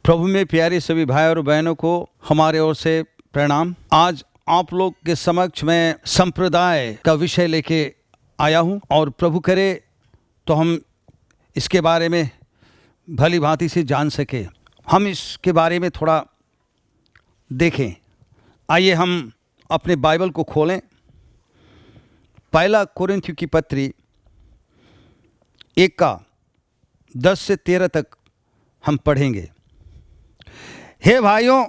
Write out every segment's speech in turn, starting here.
प्रभु में प्यारे सभी भाई और बहनों को हमारे ओर से प्रणाम। आज आप लोग के समक्ष मैं संप्रदाय का विषय लेके आया हूँ और प्रभु करे तो हम इसके बारे में भली भांति से जान सके, हम इसके बारे में थोड़ा देखें। आइए हम अपने बाइबल को खोलें। पहला कोरिन्थियों की पत्री 1:10 से 13 तक हम पढ़ेंगे। हे भाइयों,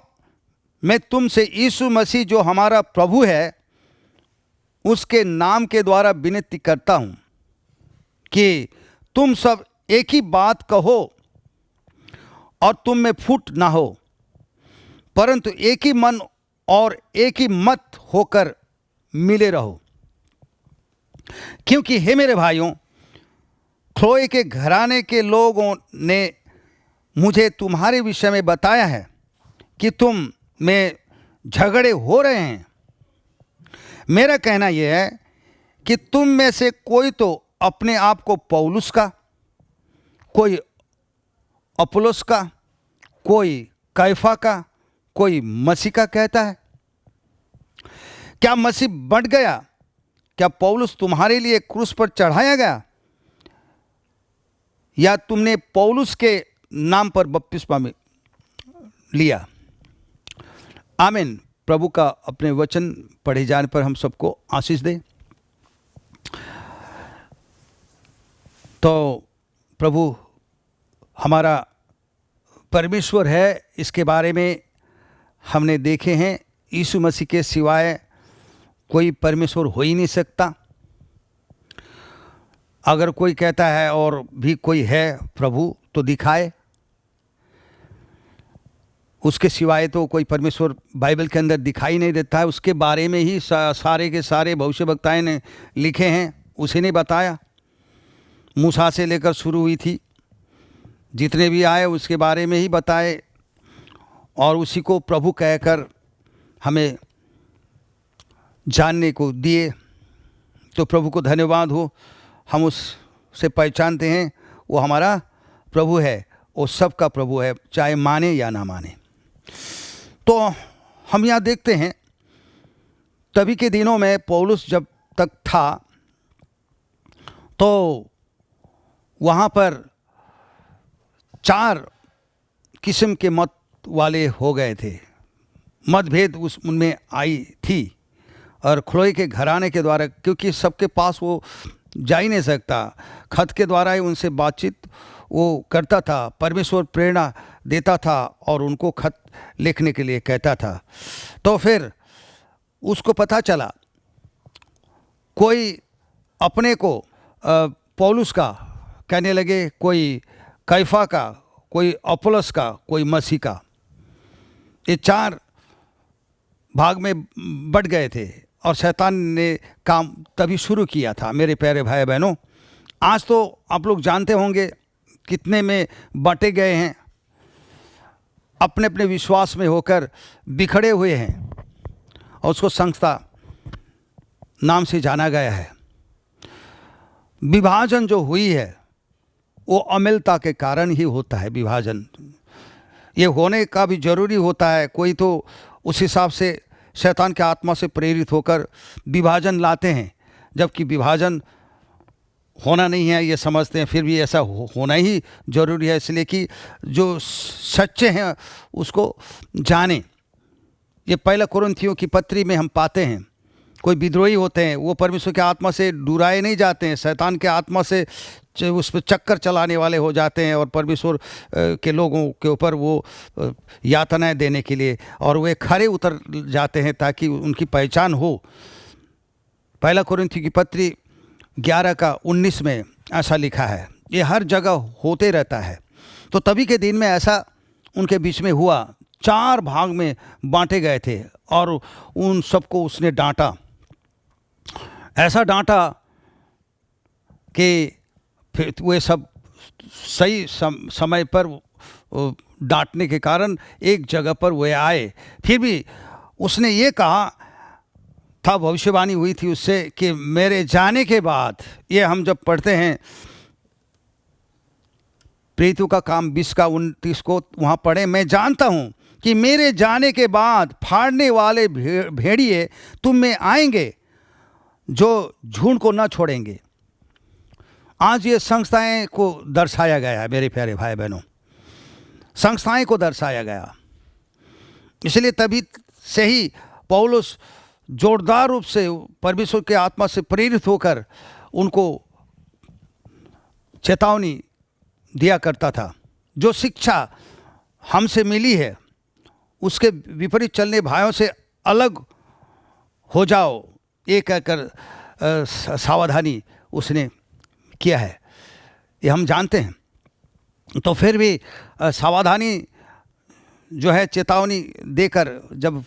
मैं तुमसे यीशु मसीह जो हमारा प्रभु है उसके नाम के द्वारा विनती करता हूँ कि तुम सब एक ही बात कहो और तुम में फूट ना हो, परंतु एक ही मन और एक ही मत होकर मिले रहो। क्योंकि हे मेरे भाइयों, ख्लोए के घराने के लोगों ने मुझे तुम्हारे विषय में बताया है कि तुम में झगड़े हो रहे हैं। मेरा कहना यह है कि तुम में से कोई तो अपने आप को पौलुस का, कोई अपुल्लोस का, कोई कैफा का, कोई मसीह का कहता है। क्या मसीह बढ़ गया? क्या पौलुस तुम्हारे लिए क्रूस पर चढ़ाया गया? या तुमने पौलुस के नाम पर बपतिस्मा में लिया? आमीन। प्रभु का अपने वचन पढ़े जाने पर हम सबको आशीष दे। तो प्रभु हमारा परमेश्वर है, इसके बारे में हमने देखे हैं। यीशु मसीह के सिवाय कोई परमेश्वर हो ही नहीं सकता। अगर कोई कहता है और भी कोई है प्रभु तो दिखाए, उसके सिवाय तो कोई परमेश्वर बाइबल के अंदर दिखाई नहीं देता है। उसके बारे में ही सारे के सारे भविष्यवक्ताएं ने लिखे हैं, उसी ने बताया। मूसा से लेकर शुरू हुई थी, जितने भी आए उसके बारे में ही बताए और उसी को प्रभु कहकर हमें जानने को दिए। तो प्रभु को धन्यवाद हो, हम उससे पहचानते हैं वो हमारा प्रभु है, वो सबका प्रभु है, चाहे माने या ना माने। तो हम यहाँ देखते हैं तभी के दिनों में पौलुस जब तक था तो वहाँ पर 4 किस्म के मत वाले हो गए थे। मतभेद उनमें आई थी और ख्लोए के घराने के द्वारा, क्योंकि सबके पास वो जा ही नहीं सकता, खत के द्वारा ही उनसे बातचीत वो करता था। परमेश्वर प्रेरणा देता था और उनको खत लिखने के लिए कहता था। तो फिर उसको पता चला, कोई अपने को पौलुस का कहने लगे, कोई कैफा का, कोई अपुल्लोस का, कोई मसीह का। ये 4 भाग में बट गए थे और शैतान ने काम तभी शुरू किया था। मेरे प्यारे भाई बहनों, आज तो आप लोग जानते होंगे कितने में बांटे गए हैं, अपने अपने विश्वास में होकर बिखरे हुए हैं और उसको संस्था नाम से जाना गया है। विभाजन जो हुई है वो अमिलता के कारण ही होता है। विभाजन ये होने का भी जरूरी होता है। कोई तो उस हिसाब से शैतान के आत्मा से प्रेरित होकर विभाजन लाते हैं, जबकि विभाजन होना नहीं है ये समझते हैं, फिर भी ऐसा होना ही जरूरी है, इसलिए कि जो सच्चे हैं उसको जाने। ये पहला कोरिन्थियों की पत्री में हम पाते हैं, कोई विद्रोही होते हैं वो परमेश्वर के आत्मा से डुराए नहीं जाते हैं, शैतान के आत्मा से उस पर चक्कर चलाने वाले हो जाते हैं और परमेश्वर के लोगों के ऊपर वो यातनाएं देने के लिए, और वे खरे उतर जाते हैं ताकि उनकी पहचान हो। पहला कोरिन्थियों की पत्री 11:19 में ऐसा लिखा है। ये हर जगह होते रहता है। तो तभी के दिन में ऐसा उनके बीच में हुआ, 4 भाग में बांटे गए थे और उन सबको उसने डांटा। ऐसा डांटा कि फिर वे सब सही समय पर डांटने के कारण एक जगह पर वे आए। फिर भी उसने ये कहा था, भविष्यवाणी हुई थी उससे कि मेरे जाने के बाद, ये हम जब पढ़ते हैं प्रेरितों का काम 20 का 29 को वहाँ पढ़े, मैं जानता हूँ कि मेरे जाने के बाद फाड़ने वाले भेड़िए तुम में आएंगे जो झुंड को न छोड़ेंगे। आज ये संस्थाएं को दर्शाया गया है मेरे प्यारे भाई बहनों, संस्थाएं को दर्शाया गया। इसलिए तभी से ही पौलुस जोरदार रूप से परमेश्वर के आत्मा से प्रेरित होकर उनको चेतावनी दिया करता था। जो शिक्षा हमसे मिली है उसके विपरीत चलने भाइयों से अलग हो जाओ, ये कहकर सावधानी उसने किया है, ये हम जानते हैं। तो फिर भी सावधानी जो है चेतावनी देकर जब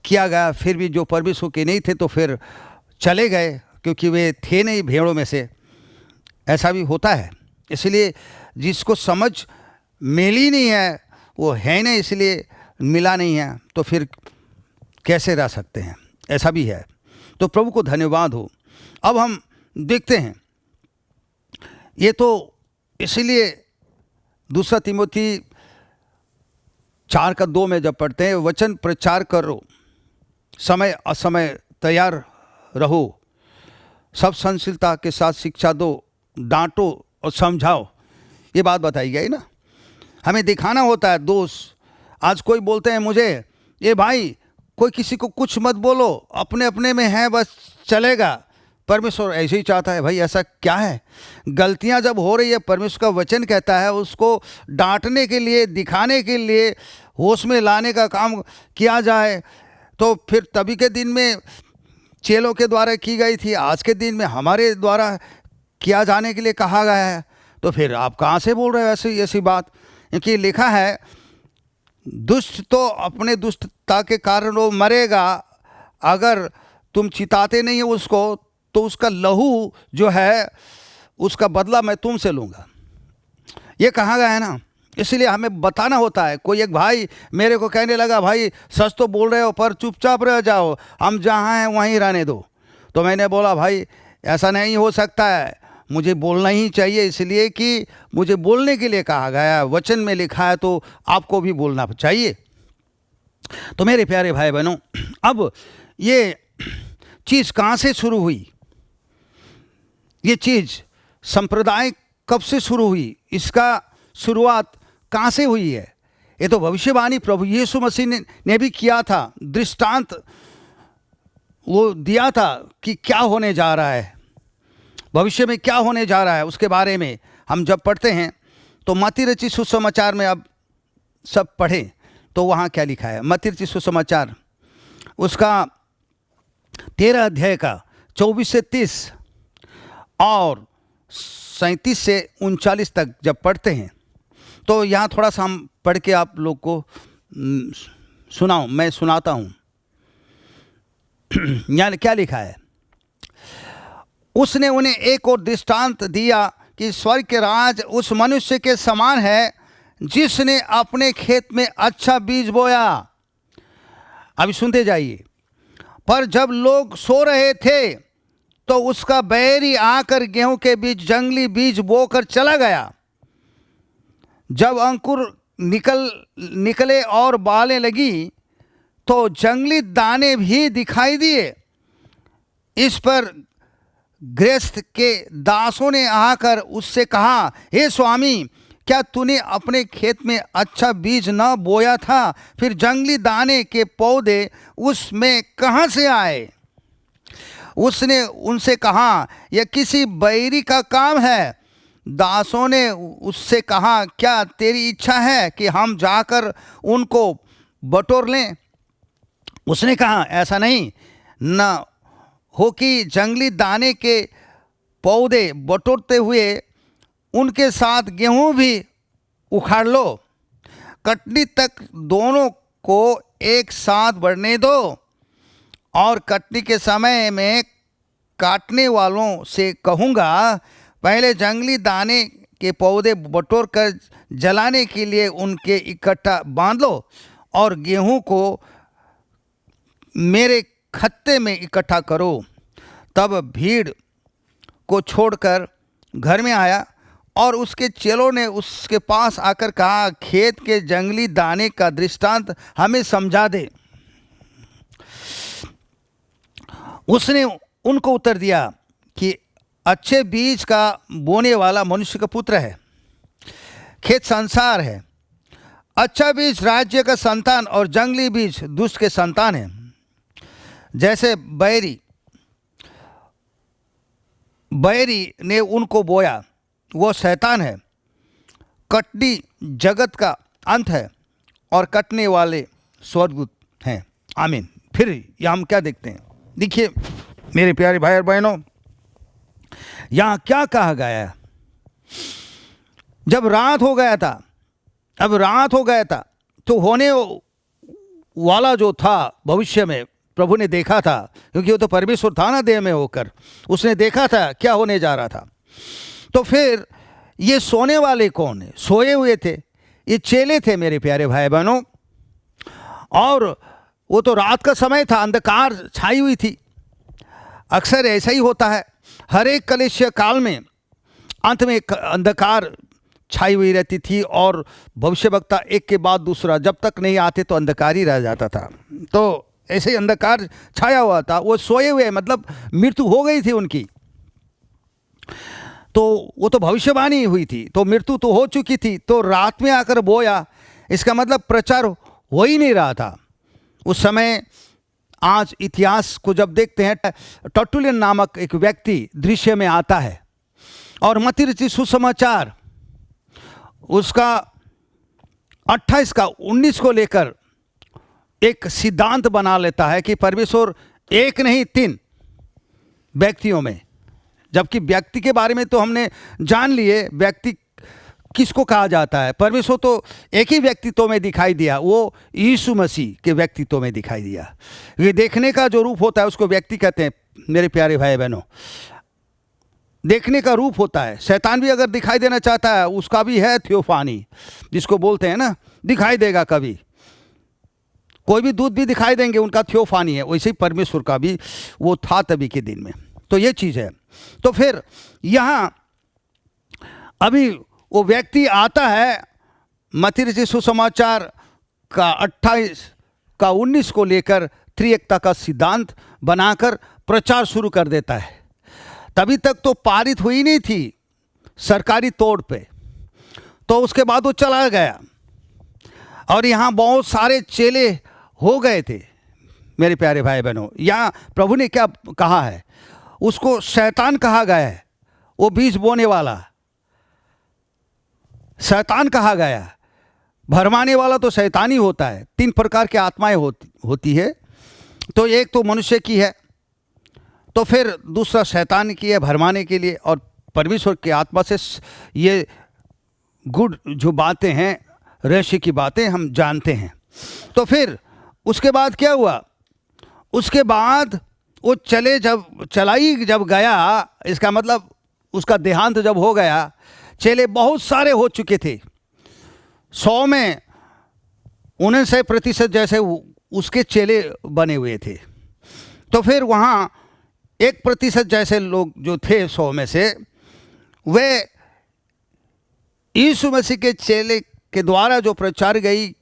किया गया, फिर भी जो परमेश्वर के नहीं थे तो फिर चले गए, क्योंकि वे थे नहीं भेड़ों में से। ऐसा भी होता है। इसलिए जिसको समझ मिली नहीं है वो है नहीं, इसलिए मिला नहीं है, तो फिर कैसे रह सकते हैं, ऐसा भी है। तो प्रभु को धन्यवाद हो। अब हम देखते हैं, ये तो इसलिए 2 तिमोथी 4:2 में जब पढ़ते हैं, वचन प्रचार करो, समय असमय तैयार रहो, सब सहनशीलता के साथ शिक्षा दो, डांटो और समझाओ, ये बात बताई गई ना। हमें दिखाना होता है दोष। आज कोई बोलते हैं मुझे, ये भाई कोई किसी को कुछ मत बोलो, अपने अपने में है बस चलेगा। परमेश्वर ऐसे ही चाहता है भाई, ऐसा क्या है? गलतियां जब हो रही है, परमेश्वर का वचन कहता है उसको डांटने के लिए, दिखाने के लिए, होश में लाने का काम किया जाए। तो फिर तभी के दिन में चेलों के द्वारा की गई थी, आज के दिन में हमारे द्वारा किया जाने के लिए कहा गया है। तो फिर आप कहाँ से बोल रहे हो ऐसी बात? क्योंकि लिखा है, दुष्ट तो अपने दुष्टता के कारण वो मरेगा, अगर तुम चिताते नहीं हो उसको तो उसका लहू जो है उसका बदला मैं तुमसे लूँगा, ये कहा गया है ना। इसलिए हमें बताना होता है। कोई एक भाई मेरे को कहने लगा, भाई सच तो बोल रहे हो पर चुपचाप रह जाओ, हम जहाँ हैं वहीं रहने दो। तो मैंने बोला, भाई ऐसा नहीं हो सकता है, मुझे बोलना ही चाहिए, इसलिए कि मुझे बोलने के लिए कहा गया है, वचन में लिखा है, तो आपको भी बोलना चाहिए। तो मेरे प्यारे भाई बहनों, अब ये चीज़ कहाँ से शुरू हुई? ये चीज़ संप्रदाय कब से शुरू हुई? इसका शुरुआत कहाँ से हुई है? ये तो भविष्यवाणी प्रभु यीशु मसीह ने भी किया था, दृष्टांत वो दिया था कि क्या होने जा रहा है, भविष्य में क्या होने जा रहा है, उसके बारे में हम जब पढ़ते हैं तो मत्ती रचित सुसमाचार में अब सब पढ़ें तो वहाँ क्या लिखा है। मत्ती रचित सुसमाचार उसका 13 अध्याय का 24 से 30 और 37 से 39 तक जब पढ़ते हैं तो यहाँ थोड़ा सा हम पढ़ के आप लोग को सुनाऊं, मैं सुनाता हूँ। यहाँ क्या लिखा है? उसने उन्हें एक और दृष्टांत दिया कि स्वर्ग के राज उस मनुष्य के समान है जिसने अपने खेत में अच्छा बीज बोया। अभी सुनते जाइए। पर जब लोग सो रहे थे तो उसका बैरी आकर गेहूं के बीच जंगली बीज बोकर चला गया। जब अंकुर निकले और बालें लगी तो जंगली दाने भी दिखाई दिए। इस पर गृहस्थ के दासों ने आकर उससे कहा, हे स्वामी, क्या तूने अपने खेत में अच्छा बीज न बोया था? फिर जंगली दाने के पौधे उसमें कहाँ से आए? उसने उनसे कहा, यह किसी बैरी का काम है। दासों ने उससे कहा, क्या तेरी इच्छा है कि हम जाकर उनको बटोर लें? उसने कहा, ऐसा नहीं न हो कि जंगली दाने के पौधे बटोरते हुए उनके साथ गेहूं भी उखाड़ लो। कटनी तक दोनों को एक साथ बढ़ने दो और कटनी के समय में काटने वालों से कहूँगा, पहले जंगली दाने के पौधे बटोर कर जलाने के लिए उनके इकट्ठा बांध लो और गेहूं को मेरे खत्ते में इकट्ठा करो। तब भीड़ को छोड़कर घर में आया और उसके चेलों ने उसके पास आकर कहा, खेत के जंगली दाने का दृष्टांत हमें समझा दे। उसने उनको उत्तर दिया कि अच्छे बीज का बोने वाला मनुष्य का पुत्र है, खेत संसार है। अच्छा बीज राज्य का संतान और जंगली बीज दुष्ट के संतान है। जैसे बैरी ने उनको बोया, वो शैतान है। कटनी जगत का अंत है और कटने वाले स्वर्गदूत हैं। आमीन। फिर यहाँ हम क्या देखते हैं? देखिए मेरे प्यारे भाई और बहनों, यहाँ क्या कहा गया है? जब रात हो गया था, अब रात हो गया था तो होने वाला जो था भविष्य में प्रभु ने देखा था, क्योंकि वो तो परमेश्वर था ना देह में होकर, उसने देखा था क्या होने जा रहा था। तो फिर ये सोने वाले कौन है? सोए हुए थे, ये चेले थे मेरे प्यारे भाई बहनों। और वो तो रात का समय था, अंधकार छाई हुई थी। अक्सर ऐसा ही होता है, हर एक कलेश काल में अंत में एक अंधकार छाई हुई रहती थी और भविष्यवक्ता एक के बाद दूसरा जब तक नहीं आते तो अंधकार ही रह जाता था। तो ऐसे ही अंधकार छाया हुआ था। वो सोए हुए, मतलब मृत्यु हो गई थी उनकी, तो वो तो भविष्यवाणी हुई थी, तो मृत्यु तो हो चुकी थी। तो रात में आकर बोया, इसका मतलब प्रचार हो ही नहीं रहा था उस समय। आज इतिहास को जब देखते हैं, टर्टुलियन नामक एक व्यक्ति दृश्य में आता है और मत्ती रचित सुसमाचार उसका 28 का 19 को लेकर एक सिद्धांत बना लेता है कि परमेश्वर एक नहीं 3 व्यक्तियों में। जबकि व्यक्ति के बारे में तो हमने जान लिए, व्यक्ति किसको कहा जाता है? परमेश्वर तो एक ही व्यक्तित्व में दिखाई दिया, वो यीशु मसीह के व्यक्तित्व में दिखाई दिया। ये देखने का जो रूप होता है उसको व्यक्ति कहते हैं मेरे प्यारे भाई बहनों। देखने का रूप होता है। शैतान भी अगर दिखाई देना चाहता है, उसका भी है थियोफानी, जिसको बोलते हैं ना, दिखाई देगा कभी। कोई भी दूत भी दिखाई देंगे, उनका थियोफानी है। वैसे ही परमेश्वर का भी वो था तभी के दिन में। तो ये चीज़ है। तो फिर यहाँ अभी वो व्यक्ति आता है, मत्ती रचित सुसमाचार का 28 का 19 को लेकर त्रिएकता का सिद्धांत बनाकर प्रचार शुरू कर देता है। तभी तक तो पारित हुई नहीं थी सरकारी तौर पे, तो उसके बाद वो चला गया और यहाँ बहुत सारे चेले हो गए थे मेरे प्यारे भाई बहनों। यहाँ प्रभु ने क्या कहा है? उसको शैतान कहा गया है, वो बीज बोने वाला शैतान कहा गया। भरमाने वाला तो शैतान ही होता है। 3 प्रकार की आत्माएं होती है। तो एक तो मनुष्य की है, तो फिर दूसरा शैतान की है भरमाने के लिए, और परमेश्वर की आत्मा से ये गुड जो बातें हैं, रहस्य की बातें हम जानते हैं। तो फिर उसके बाद क्या हुआ? उसके बाद वो चलाई जब गया, इसका मतलब उसका देहांत जब हो गया, चेले बहुत सारे हो चुके थे। 100 में 99% जैसे उसके चेले बने हुए थे। तो फिर वहाँ 1% जैसे लोग जो थे 100 में से, वे यीशु मसीह के चेले के द्वारा जो प्रचार गई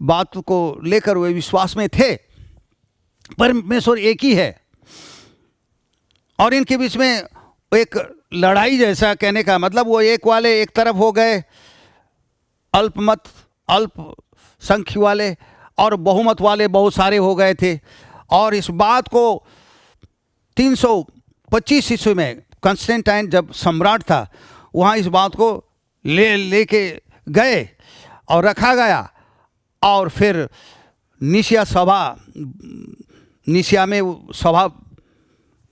बात को लेकर वे विश्वास में थे। परमेश्वर एक ही है और इनके बीच में एक लड़ाई जैसा, कहने का मतलब वो एक वाले एक तरफ हो गए, अल्पसंख्य वाले, और बहुमत वाले बहुत सारे हो गए थे। और इस बात को 325 ईस्वी में कंस्टेंटाइन जब सम्राट था, वहाँ इस बात को लेके गए और रखा गया। और फिर निशिया में सभा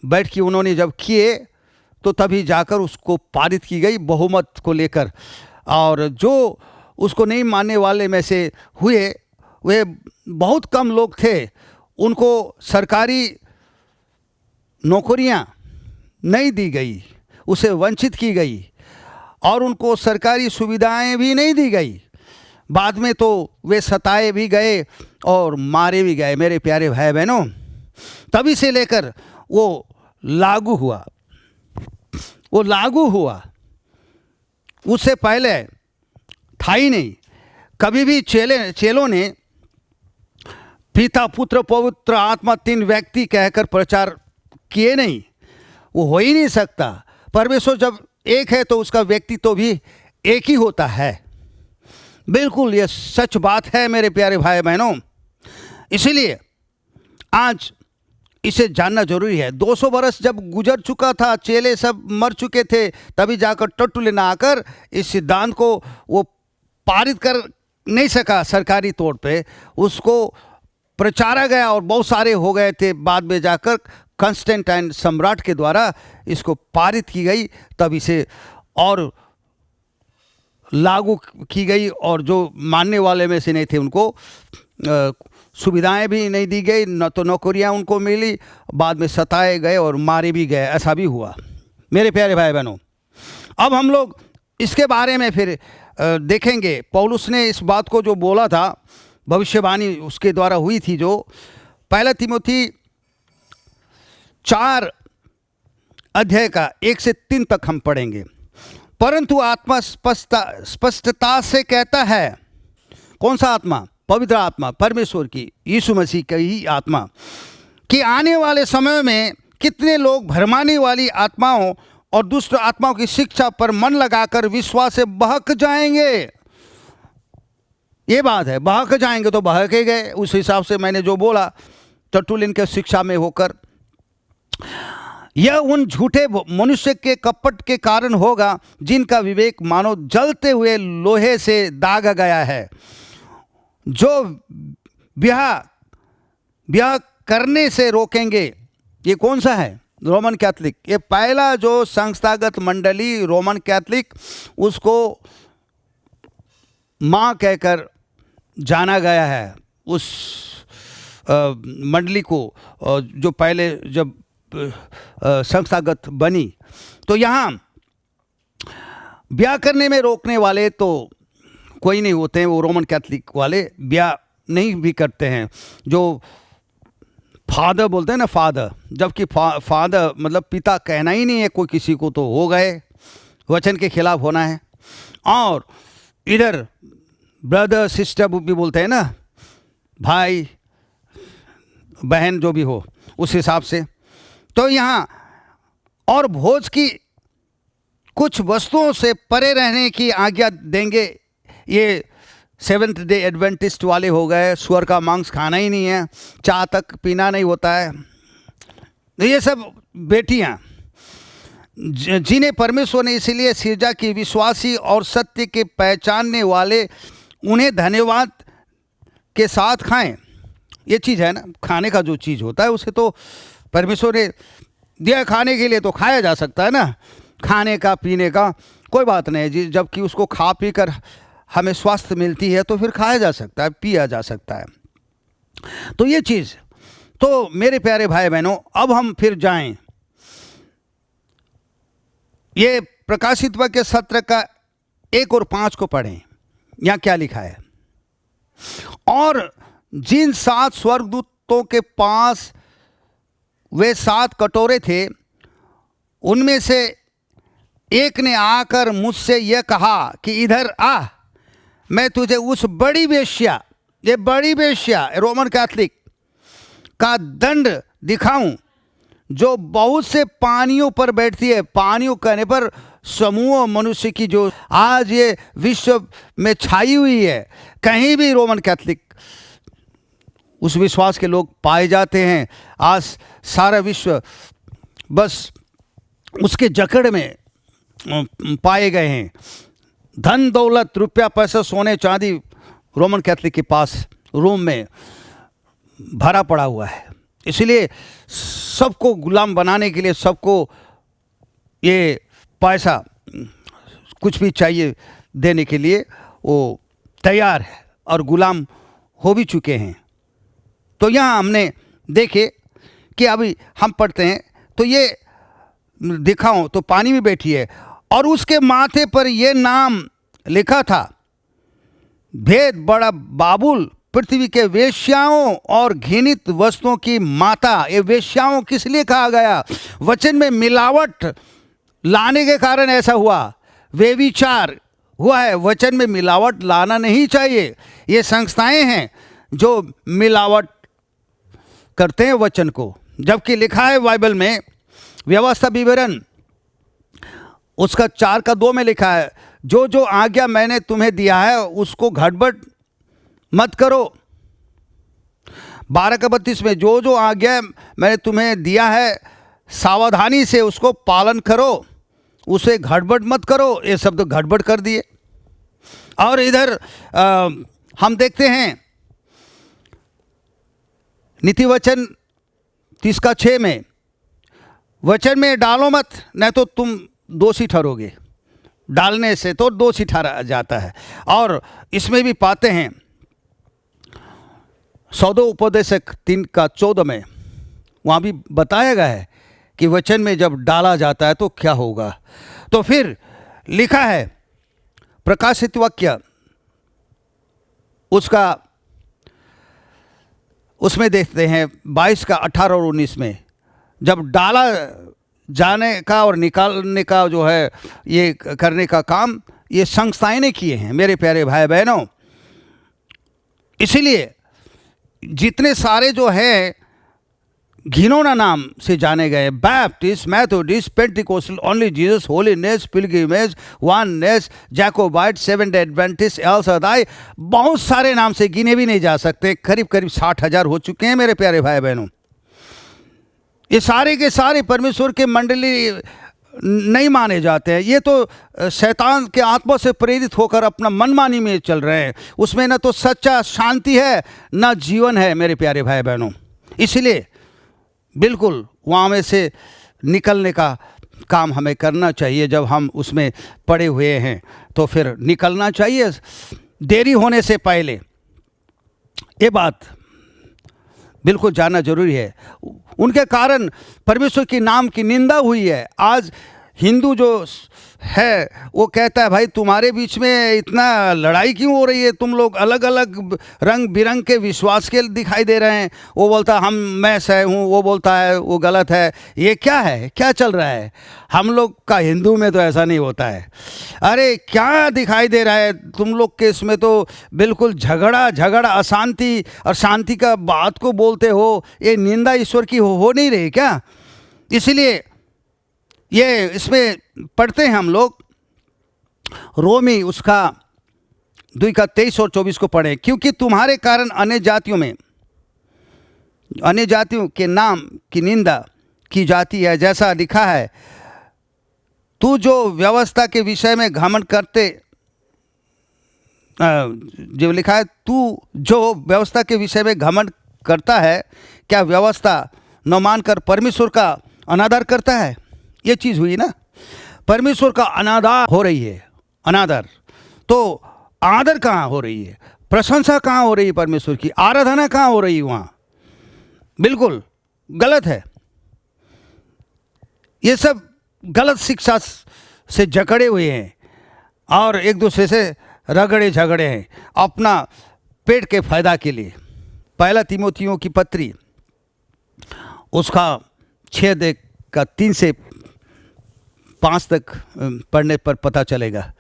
बैठ के उन्होंने जब किए, तो तभी जाकर उसको पारित की गई बहुमत को लेकर। और जो उसको नहीं मानने वाले में से हुए, वे बहुत कम लोग थे। उनको सरकारी नौकरियां नहीं दी गई, उसे वंचित की गई, और उनको सरकारी सुविधाएं भी नहीं दी गई। बाद में तो वे सताए भी गए और मारे भी गए मेरे प्यारे भाई बहनों। तभी से लेकर वो लागू हुआ उससे पहले था ही नहीं। कभी भी चेलों ने पिता पुत्र पवित्र आत्मा 3 व्यक्ति कहकर प्रचार किए नहीं। वो हो ही नहीं सकता। परमेश्वर जब एक है तो उसका व्यक्तित्व भी एक ही होता है। बिल्कुल ये सच बात है मेरे प्यारे भाई बहनों। इसीलिए आज इसे जानना जरूरी है। 200 वर्ष जब गुजर चुका था, चेले सब मर चुके थे, तभी जाकर टर्टुलिन आकर इस सिद्धांत को वो पारित कर नहीं सका सरकारी तौर पे, उसको प्रचारा गया और बहुत सारे हो गए थे। बाद में जाकर कंस्टेंटाइन सम्राट के द्वारा इसको पारित की गई, तब इसे और लागू की गई, और जो मानने वाले में से नहीं थे उनको सुविधाएं भी नहीं दी गई, न तो नौकरियां उनको मिली, बाद में सताए गए और मारे भी गए। ऐसा भी हुआ मेरे प्यारे भाई बहनों। अब हम लोग इसके बारे में फिर देखेंगे। पौलुस ने इस बात को जो बोला था, भविष्यवाणी उसके द्वारा हुई थी, जो 1 तिमोथी 4 अध्याय का 1 से 3 तक हम पढ़ेंगे। परंतु आत्मा स्पष्टता से कहता है, कौन सा आत्मा? पवित्र आत्मा, परमेश्वर की, यीशु मसीह की ही आत्मा, कि आने वाले समय में कितने लोग भरमाने वाली आत्माओं और दुष्ट आत्माओं की शिक्षा पर मन लगाकर विश्वास से बहक जाएंगे। ये बात है, बहक जाएंगे तो बहके गए। उस हिसाब से मैंने जो बोला, टर्टुलिन के शिक्षा में होकर, यह उन झूठे मनुष्य के कपट के कारण होगा जिनका विवेक मानो जलते हुए लोहे से दागा गया है, जो ब्याह करने से रोकेंगे। ये कौन सा है? Roman Catholic. ये पहला जो संस्थागत मंडली रोमन कैथलिक, उसको माँ कहकर जाना गया है। उस मंडली को जो पहले जब संस्थागत बनी, तो यहाँ ब्याह करने में रोकने वाले तो कोई नहीं होते हैं। वो रोमन कैथलिक वाले ब्याह नहीं भी करते हैं। जो फादर बोलते हैं ना, फादर, जबकि फादर मतलब पिता कहना ही नहीं है कोई किसी को, तो हो गए, वचन के खिलाफ होना है। और इधर ब्रदर सिस्टर भी बोलते हैं ना, भाई बहन जो भी हो, उस हिसाब से। तो यहाँ और भोज की कुछ वस्तुओं से परे रहने की आज्ञा देंगे। ये 7th डे एडवेंटिस्ट वाले हो गए। सुअर का मांस खाना ही नहीं है, चाय तक पीना नहीं होता है। ये सब बेटियां जिन्हें परमेश्वर ने इसलिए सिरजा की विश्वासी और सत्य के पहचानने वाले, उन्हें धन्यवाद के साथ खाएं। ये चीज़ है ना, खाने का जो चीज़ होता है उसे तो परमेश्वर ने दिया खाने के लिए, तो खाया जा सकता है ना। खाने का पीने का कोई बात नहीं जी, जबकि उसको खा पी कर हमें स्वास्थ्य मिलती है तो फिर खाया जा सकता है, पिया जा सकता है। तो ये चीज़, तो मेरे प्यारे भाई बहनों, अब हम फिर जाएं, ये प्रकाशित वाक्य सत्र का 1 और 5 को पढ़ें। यहाँ क्या लिखा है? और जिन 7 स्वर्गदूतों के पास वे 7 कटोरे थे, उनमें से एक ने आकर मुझसे यह कहा कि इधर आ, मैं तुझे उस बड़ी वेश्या, ये बड़ी वेश्या रोमन कैथलिक का दंड दिखाऊं, जो बहुत से पानियों पर बैठती है। पानियों कहने पर समूह मनुष्य की जो आज ये विश्व में छाई हुई है, कहीं भी रोमन कैथलिक उस विश्वास के लोग पाए जाते हैं। आज सारा विश्व बस उसके जकड़ में पाए गए हैं। धन दौलत, रुपया पैसा, सोने चांदी रोमन कैथलिक के पास रोम में भरा पड़ा हुआ है। इसलिए सबको गुलाम बनाने के लिए, सबको ये पैसा कुछ भी चाहिए देने के लिए वो तैयार है और गुलाम हो भी चुके हैं। तो यहाँ हमने देखे कि अभी हम पढ़ते हैं, तो ये दिखाऊं तो पानी में बैठी है और उसके माथे पर यह नाम लिखा था, भेद बड़ा बाबुल, पृथ्वी के वेश्याओं और घृणित वस्तुओं की माता। ये वेश्याओं किस लिए कहा गया? वचन में मिलावट लाने के कारण ऐसा हुआ। व्यभिचार हुआ है। वचन में मिलावट लाना नहीं चाहिए। ये संस्थाएं हैं जो मिलावट करते हैं वचन को, जबकि लिखा है बाइबल में व्यवस्था विवरण उसका 4:2 में लिखा है, जो जो आज्ञा मैंने तुम्हें दिया है उसको गड़बड़ मत करो। 12:32 में जो जो आज्ञा मैंने तुम्हें दिया है सावधानी से उसको पालन करो, उसे गड़बड़ मत करो। ये शब्द गड़बड़ कर दिए। और इधर हम देखते हैं नीति वचन 30:6 में, वचन में डालो मत नहीं तो तुम दोषी ठहरोगे। डालने से तो दोषी ठहरा जाता है। और इसमें भी पाते हैं सौदोपदेशक 3:14 में, वहाँ भी बताया गया है कि वचन में जब डाला जाता है तो क्या होगा। तो फिर लिखा है प्रकाशित वाक्य उसमें देखते हैं 22:18 और 19 में, जब डाला जाने का और निकालने का जो है ये करने का काम ये संस्थाएं ने किए हैं मेरे प्यारे भाई बहनों। इसीलिए जितने सारे जो है घिनौना नाम से जाने गए, Baptist, Methodist, Pentecostal, only Jesus, Holiness, Pilgrimage, Oneness, Jacobite, Seventh Day Adventist, El Shaddai, बहुत सारे नाम से गिने भी नहीं जा सकते। करीब करीब 60,000 हो चुके हैं मेरे प्यारे भाई बहनों। ये सारे के सारे परमेश्वर के मंडली नहीं माने जाते हैं। ये तो शैतान के आत्मा से प्रेरित होकर अपना मनमानी में चल रहे हैं। उसमें न तो सच्चा शांति है न जीवन है मेरे प्यारे भाई बहनों। इसलिए बिल्कुल वहाँ में से निकलने का काम हमें करना चाहिए। जब हम उसमें पड़े हुए हैं तो फिर निकलना चाहिए देरी होने से पहले। ये बात बिल्कुल जानना जरूरी है। उनके कारण परमेश्वर के नाम की निंदा हुई है। आज हिंदू जो है वो कहता है भाई तुम्हारे बीच में इतना लड़ाई क्यों हो रही है, तुम लोग अलग अलग रंग बिरंग के विश्वास के दिखाई दे रहे हैं। वो बोलता है मैं सह हूँ, वो बोलता है वो गलत है। ये क्या है, क्या चल रहा है? हम लोग का हिंदू में तो ऐसा नहीं होता है। अरे क्या दिखाई दे रहा है तुम लोग के इसमें तो बिल्कुल झगड़ा अशांति और शांति का बात को बोलते हो। ये निंदा ईश्वर की हो नहीं रही क्या? इसलिए ये इसमें पढ़ते हैं हम लोग रोमी उसका 2:23 और 24 को पढ़ें, क्योंकि तुम्हारे कारण अन्य जातियों के नाम की निंदा की जाती है, जैसा लिखा है, तू जो व्यवस्था के विषय में घमंड करते, जो लिखा है तू जो व्यवस्था के विषय में घमंड करता है, क्या व्यवस्था न मानकर परमेश्वर का अनादर करता है? ये चीज़ हुई ना, परमेश्वर का अनादर हो रही है। अनादर तो आदर कहाँ हो रही है, प्रशंसा कहाँ हो रही है, परमेश्वर की आराधना कहाँ हो रही है? वहाँ बिल्कुल गलत है। ये सब गलत शिक्षा से जकड़े हुए हैं और एक दूसरे से रगड़े झगड़े हैं अपना पेट के फायदा के लिए। 1 तीमुथियों की पत्री उसका 6:3 से 5 तक पढ़ने पर पता चलेगा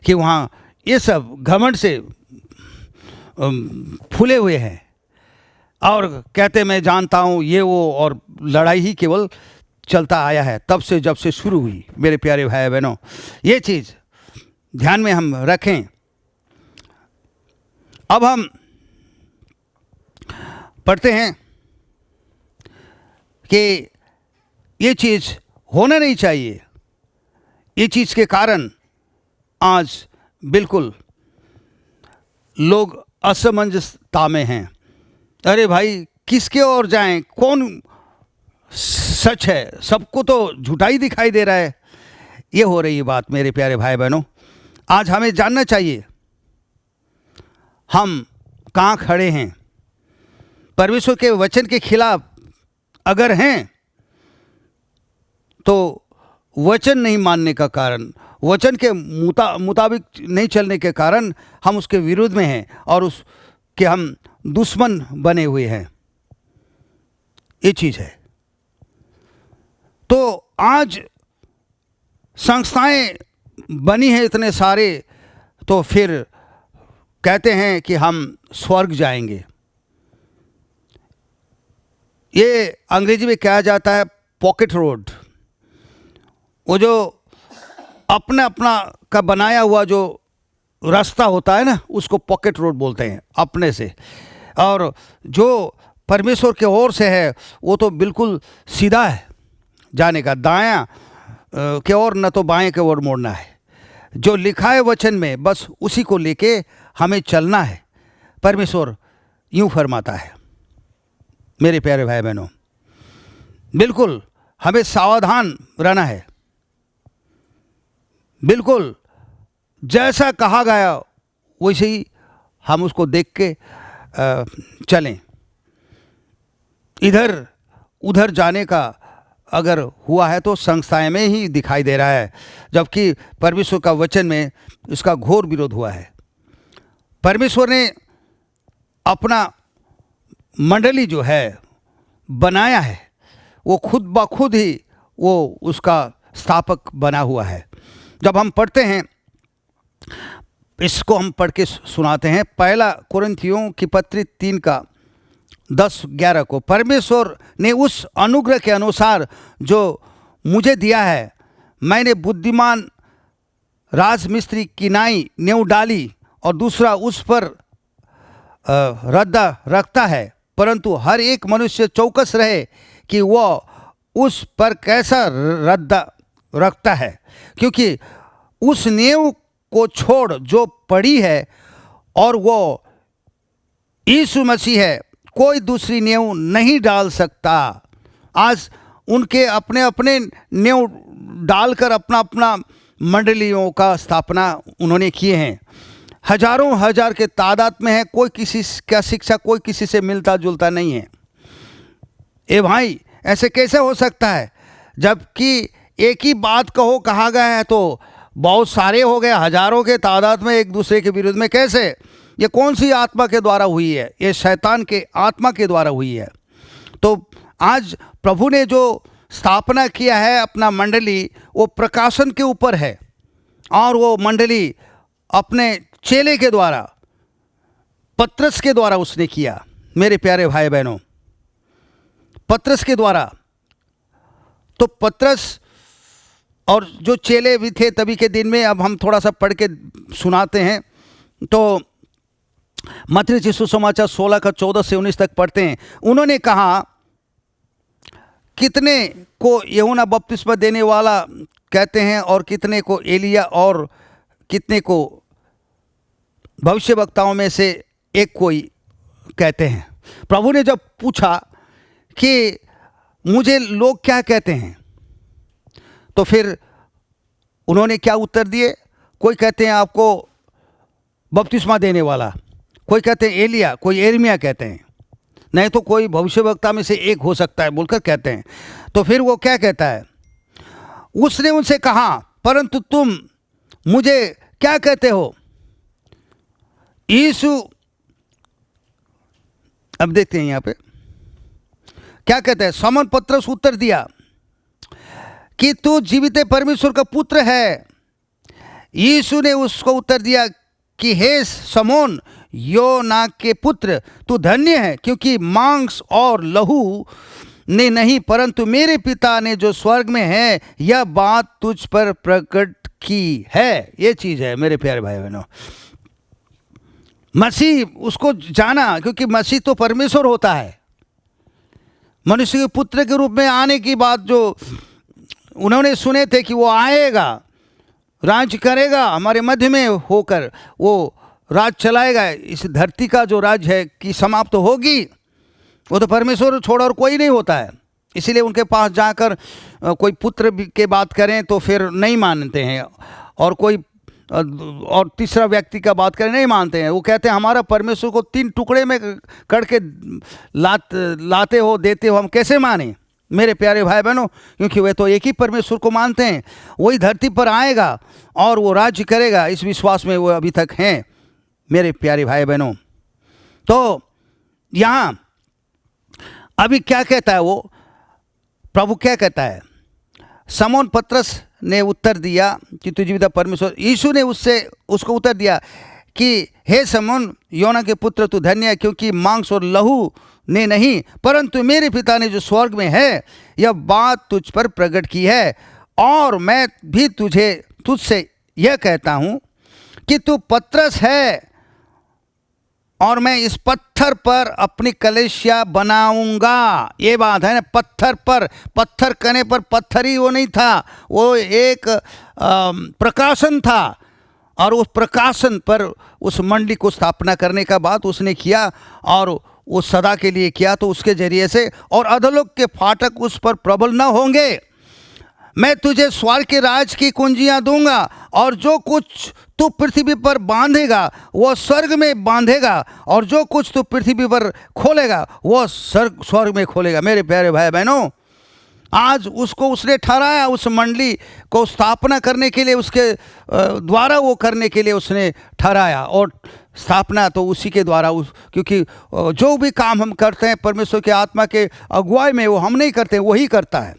कि वहाँ ये सब घमंड से फूले हुए हैं और कहते मैं जानता हूँ ये वो, और लड़ाई ही केवल चलता आया है तब से, जब से शुरू हुई मेरे प्यारे भाई बहनों। ये चीज़ ध्यान में हम रखें। अब हम पढ़ते हैं कि ये चीज़ होना नहीं चाहिए। ये चीज़ के कारण आज बिल्कुल लोग असमंजसता में हैं। अरे भाई किसके ओर जाएं, कौन सच है? सबको तो झूठा ही दिखाई दे रहा है। ये हो रही है बात मेरे प्यारे भाई बहनों। आज हमें जानना चाहिए हम कहाँ खड़े हैं। परमेश्वर के वचन के खिलाफ अगर हैं तो वचन नहीं मानने का कारण, वचन के मुताबिक नहीं चलने के कारण हम उसके विरुद्ध में हैं और उसके हम दुश्मन बने हुए हैं। ये चीज़ है। तो आज संस्थाएं बनी हैं इतने सारे तो फिर कहते हैं कि हम स्वर्ग जाएंगे। ये अंग्रेजी में कहा जाता है पॉकेट रोड। वो जो अपना अपना का बनाया हुआ जो रास्ता होता है ना, उसको पॉकेट रोड बोलते हैं, अपने से। और जो परमेश्वर के ओर से है वो तो बिल्कुल सीधा है जाने का, दायां के ओर न तो बाएं के ओर मोड़ना है। जो लिखा है वचन में बस उसी को लेके हमें चलना है। परमेश्वर यूं फरमाता है मेरे प्यारे भाई बहनों, बिल्कुल हमें सावधान रहना है। बिल्कुल जैसा कहा गया वैसे ही हम उसको देख के चलें। इधर उधर जाने का अगर हुआ है तो संस्थाएं में ही दिखाई दे रहा है, जबकि परमेश्वर का वचन में इसका घोर विरोध हुआ है। परमेश्वर ने अपना मंडली जो है बनाया है, वो खुद ब खुद ही वो उसका स्थापक बना हुआ है। जब हम पढ़ते हैं, इसको हम पढ़ के सुनाते हैं, पहला कुरिन्थियों की पत्री 3:10-11 को। परमेश्वर ने उस अनुग्रह के अनुसार जो मुझे दिया है, मैंने बुद्धिमान राजमिस्त्री की नाई नींव डाली और दूसरा उस पर रद्दा रखता है, परंतु हर एक मनुष्य चौकस रहे कि वह उस पर कैसा रद्दा रखता है, क्योंकि उस नींव को छोड़ जो पड़ी है और वो यीशु मसीह है, कोई दूसरी नींव नहीं डाल सकता। आज उनके अपने अपने नींव डालकर अपना अपना मंडलियों का स्थापना उन्होंने किए हैं। हजारों हजार के तादाद में है, कोई किसी का शिक्षा कोई किसी से मिलता जुलता नहीं है। ए भाई, ऐसे कैसे हो सकता है? जबकि एक ही बात कहा गया है तो बहुत सारे हो गए, हजारों के तादाद में एक दूसरे के विरुद्ध में। कैसे? ये कौन सी आत्मा के द्वारा हुई है? ये शैतान के आत्मा के द्वारा हुई है। तो आज प्रभु ने जो स्थापना किया है अपना मंडली, वो प्रकाशन के ऊपर है, और वो मंडली अपने चेले के द्वारा, पतरस के द्वारा उसने किया। मेरे प्यारे भाई बहनों, पतरस के द्वारा। तो पतरस और जो चेले भी थे तभी के दिन में, अब हम थोड़ा सा पढ़ के सुनाते हैं। तो मत्ती रचित सुसमाचार 16:14-19 तक पढ़ते हैं। उन्होंने कहा, कितने को यूहन्ना बपतिस्मा देने वाला कहते हैं, और कितने को एलिया, और कितने को भविष्यवक्ताओं में से एक कोई कहते हैं। प्रभु ने जब पूछा कि मुझे लोग क्या कहते हैं, तो फिर उन्होंने क्या उत्तर दिए? कोई कहते हैं आपको बपतिस्मा देने वाला, कोई कहते हैं एलिया, कोई यिर्मयाह कहते हैं, नहीं तो कोई भविष्यवक्ता में से एक हो सकता है बोलकर कहते हैं। तो फिर वो क्या कहता है? उसने उनसे कहा, परंतु तुम मुझे क्या कहते हो? यीशु, अब देखते हैं यहाँ पे क्या कहते हैं। समौन पतरस उत्तर दिया कि तू जीवित परमेश्वर का पुत्र है। यीशु ने उसको उत्तर दिया कि हे समौन, योना के पुत्र, तू धन्य है, क्योंकि मांस और लहू ने नहीं, परंतु मेरे पिता ने जो स्वर्ग में है यह बात तुझ पर प्रकट की है। ये चीज़ है मेरे प्यारे भाई बहनों। मसीह उसको जाना, क्योंकि मसीह तो परमेश्वर होता है। मनुष्य के पुत्र के रूप में आने की बात जो उन्होंने सुने थे कि वो आएगा, राज करेगा हमारे मध्य में होकर, वो राज चलाएगा। इस धरती का जो राज है कि समाप्त तो होगी, वो तो परमेश्वर छोड़ और कोई नहीं होता है। इसीलिए उनके पास जाकर कोई पुत्र के बात करें तो फिर नहीं मानते हैं, और कोई और तीसरा व्यक्ति का बात करें नहीं मानते हैं। वो कहते हैं हमारा परमेश्वर को 3 टुकड़े में करके लाते हो, देते हो, हम कैसे माने? मेरे प्यारे भाई बहनों, क्योंकि वे तो एक ही परमेश्वर को मानते हैं। वही धरती पर आएगा और वो राज्य करेगा, इस विश्वास में वो अभी तक हैं मेरे प्यारे भाई बहनों। तो यहाँ अभी क्या कहता है वो, प्रभु क्या कहता है? समौन पतरस ने उत्तर दिया कि तू जीवित परमेश्वर, यीशु ने उसको उत्तर दिया कि हे शमौन योना के पुत्र, तू धन्य है, क्योंकि मांस और लहू ने नहीं परंतु मेरे पिता ने जो स्वर्ग में है यह बात तुझ पर प्रकट की है। और मैं भी तुझसे यह कहता हूँ कि तू पतरस है और मैं इस पत्थर पर अपनी कलीसिया बनाऊंगा। ये बात है ना, पत्थर पर, पत्थर कहने पर पत्थर ही वो नहीं था, वो एक प्रकाशन था। और उस प्रकाशन पर उस मंडली को स्थापना करने का बात उसने किया और वो सदा के लिए किया। तो उसके जरिए से और अधोलोक के फाटक उस पर प्रबल न होंगे। मैं तुझे स्वर्ग के राज की कुंजियां दूंगा और जो कुछ तू पृथ्वी पर बांधेगा वो स्वर्ग में बांधेगा और जो कुछ तू पृथ्वी पर खोलेगा वो स्वर्ग में खोलेगा। मेरे प्यारे भाई बहनों, आज उसको उसने ठहराया, उस मंडली को स्थापना करने के लिए, उसके द्वारा वो करने के लिए उसने ठहराया। और स्थापना तो उसी के द्वारा, क्योंकि जो भी काम हम करते हैं परमेश्वर के आत्मा के अगुवाई में, वो हम नहीं करते, वही करता है।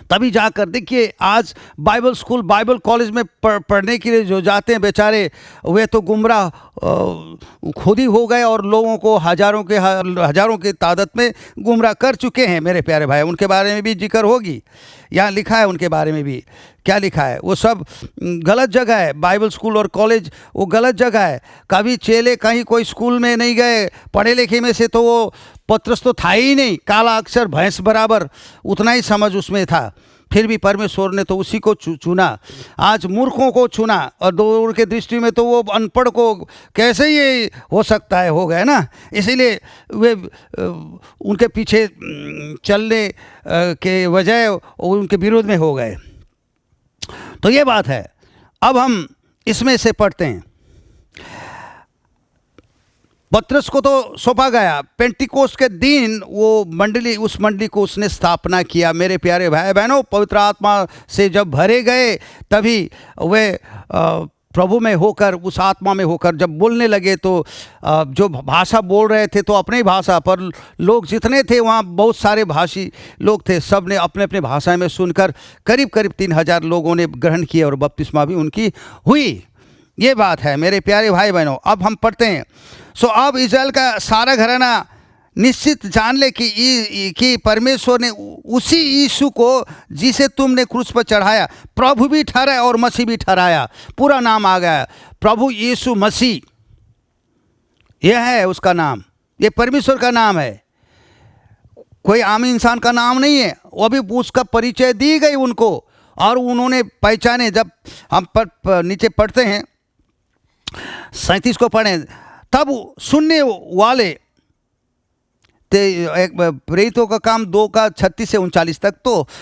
तभी जाकर देखिए, आज बाइबल स्कूल, बाइबल कॉलेज में पढ़ने के लिए जो जाते हैं बेचारे, वे तो गुमराह खुद ही हो गए और लोगों को हजारों के तादाद में गुमराह कर चुके हैं। मेरे प्यारे भाई, उनके बारे में भी जिक्र होगी, यहाँ लिखा है उनके बारे में भी। क्या लिखा है? वो सब गलत जगह है। बाइबल स्कूल और कॉलेज वो गलत जगह है। कभी चेले कहीं कोई स्कूल में नहीं गए पढ़े लिखे में से, तो वो पतरस तो था ही नहीं, काला अक्षर भैंस बराबर, उतना ही समझ उसमें था। फिर भी परमेश्वर ने तो उसी को चुना। आज मूर्खों को चुना और दूर के दृष्टि में तो वो अनपढ़ को कैसे ये हो सकता है, हो गए ना। इसीलिए वे उनके पीछे चलने के बजाय उनके विरोध में हो गए। तो ये बात है। अब हम इसमें से पढ़ते हैं। पतरस को तो सौंपा गया, पेंटिकोस्ट के दिन वो उस मंडली को उसने स्थापना किया। मेरे प्यारे भाई बहनों, पवित्र आत्मा से जब भरे गए तभी वे प्रभु में होकर, उस आत्मा में होकर जब बोलने लगे, तो जो भाषा बोल रहे थे तो अपनी भाषा, पर लोग जितने थे वहाँ बहुत सारे भाषी लोग थे, सब ने अपने अपने भाषा में सुनकर करीब 3000 लोगों ने ग्रहण किया और बपतिस्मा भी उनकी हुई। ये बात है मेरे प्यारे भाई बहनों। अब हम पढ़ते हैं। अब इज़राइल का सारा घराना निश्चित जान ले कि परमेश्वर ने उसी यीशु को जिसे तुमने क्रूस पर चढ़ाया प्रभु भी ठहराया और मसीह भी ठहराया। पूरा नाम आ गया, प्रभु यीशु मसीह, यह है उसका नाम। ये परमेश्वर का नाम है, कोई आम इंसान का नाम नहीं है। वो भी उसका परिचय दी गई उनको और उन्होंने पहचाने। जब हम नीचे पढ़ते हैं 37 को पढ़ें, तब सुनने वाले एक प्रेरितों का काम 2 का 36 से 39 तक।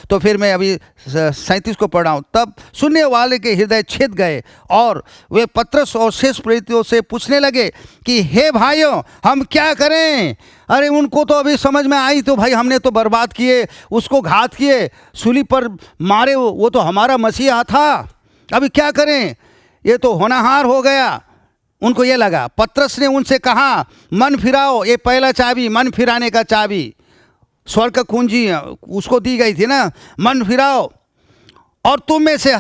तो फिर मैं अभी 37 को पढ़ा हूँ। तब सुनने वाले के हृदय छेद गए और वे पतरस और शेष प्रेरितों से पूछने लगे कि हे भाइयों, हम क्या करें? अरे उनको तो अभी समझ में आई, तो भाई हमने तो बर्बाद किए, उसको घात किए, सूली पर मारे, वो तो हमारा मसीहा था, अभी क्या करें? ये तो होनहार हो गया। उनको ये लगा। पतरस ने उनसे कहा, मन फिराओ। ये पहला चाबी, मन फिराने का चाबी, स्वर्ग का कुंजी उसको दी गई थी ना। मन फिराओ और तुम में से